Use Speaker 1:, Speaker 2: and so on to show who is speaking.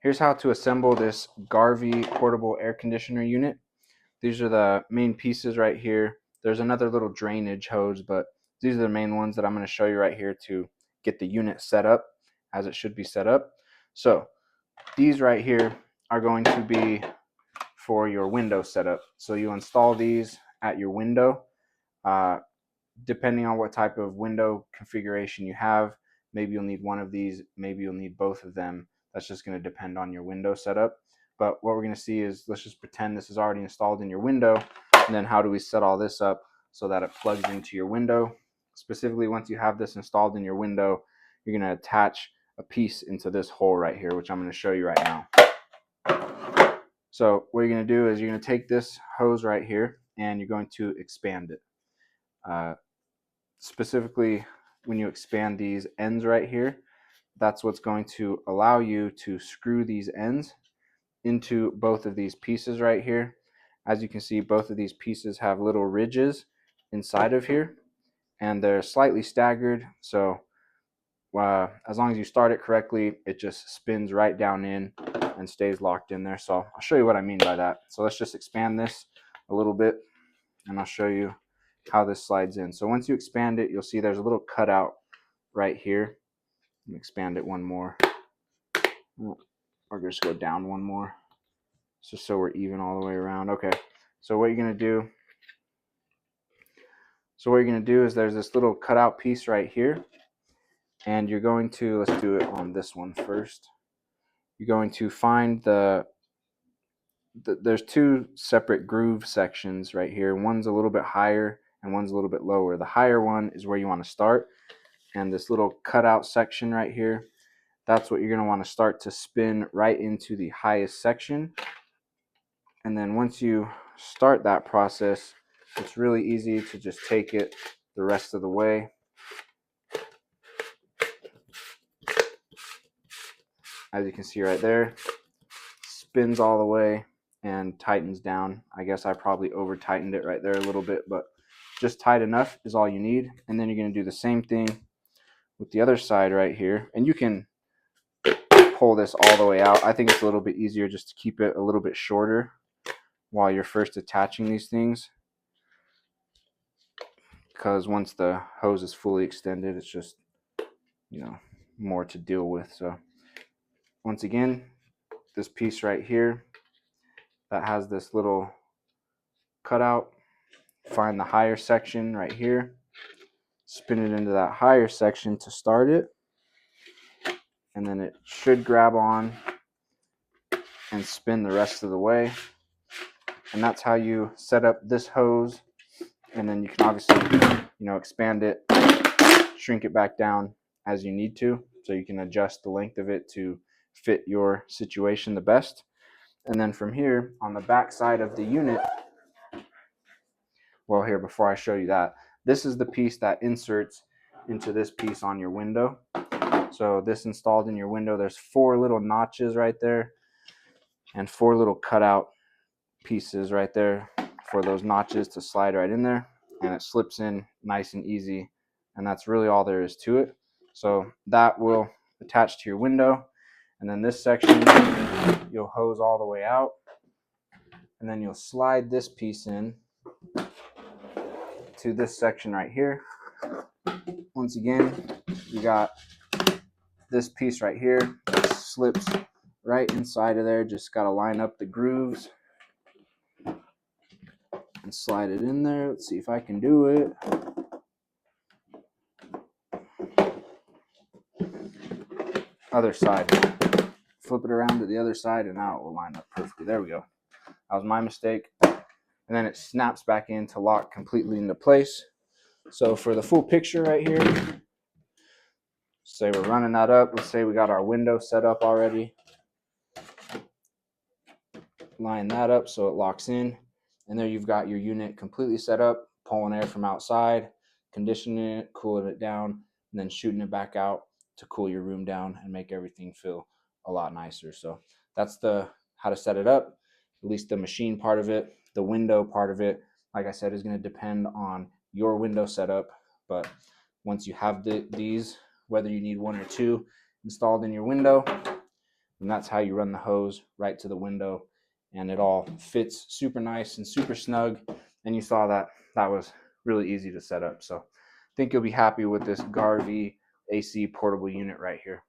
Speaker 1: Here's how to assemble this Garvee portable air conditioner unit. These are the main pieces right here. There's another little drainage hose, but these are the main ones that I'm going to show you right here to get the unit set up as it should be set up. So these right here are going to be for your window setup. So you install these at your window. Depending on what type of window configuration you have, maybe you'll need one of these, maybe you'll need both of them. That's just going to depend on your window setup. But what we're going to see is, let's just pretend this is already installed in your window, and then how do we set all this up so that it plugs into your window. Specifically, once you have this installed in your window, you're going to attach a piece into this hole right here, which I'm going to show you right now. So what you're going to do is you're going to take this hose right here and you're going to expand it. Specifically, when you expand these ends right here, that's what's going to allow you to screw these ends into both of these pieces right here. As you can see, both of these pieces have little ridges inside of here, and they're slightly staggered. So as long as you start it correctly, it just spins right down in and stays locked in there. So I'll show you what I mean by that. So let's just expand this a little bit, and I'll show you how this slides in. So once you expand it, you'll see there's a little cutout right here. Let me expand it one more. Or just go down one more, just so we're even all the way around. Okay, so what you're gonna do is there's this little cutout piece right here, and you're going to, let's do it on this one first. You're going to find there's two separate groove sections right here. One's a little bit higher and one's a little bit lower. The higher one is where you want to start, and this little cutout section right here, that's what you're going to want to start to spin right into the highest section. And then once you start that process, it's really easy to just take it the rest of the way. As you can see right there, spins all the way and tightens down. I guess I probably over tightened it right there a little bit, but just tight enough is all you need. And then you're going to do the same thing with the other side right here, and you can pull this all the way out. I think it's a little bit easier just to keep it a little bit shorter while you're first attaching these things, because once the hose is fully extended, it's just, more to deal with. So once again, this piece right here that has this little cutout, find the higher section right here, spin it into that higher section to start it, and then it should grab on and spin the rest of the way. And that's how you set up this hose. And then you can obviously, expand it, shrink it back down as you need to, so you can adjust the length of it to fit your situation the best. And then from here, on the back side of the unit, well, here, before I show you that, this is the piece that inserts into this piece on your window. So this installed in your window, there's 4 little notches right there and 4 little cutout pieces right there for those notches to slide right in there, and it slips in nice and easy. And that's really all there is to it. So that will attach to your window, and then this section you'll hose all the way out, and then you'll slide this piece in to this section right here. Once again, you got this piece right here that slips right inside of there. Just got to line up the grooves and slide it in there. Let's see if I can do it. Other side. Flip it around to the other side, and now it will line up perfectly. There we go. That was my mistake. And then it snaps back in to lock completely into place. So for the full picture right here, say we're running that up. Let's say we got our window set up already. Line that up so it locks in. And there you've got your unit completely set up, pulling air from outside, conditioning it, cooling it down, and then shooting it back out to cool your room down and make everything feel a lot nicer. So that's how to set it up. At least the machine part of it. The window part of it, like I said, is going to depend on your window setup. But once you have these, whether you need 1 or 2 installed in your window, and that's how you run the hose right to the window, and it all fits super nice and super snug. And you saw that that was really easy to set up. So I think you'll be happy with this Garvee AC portable unit right here.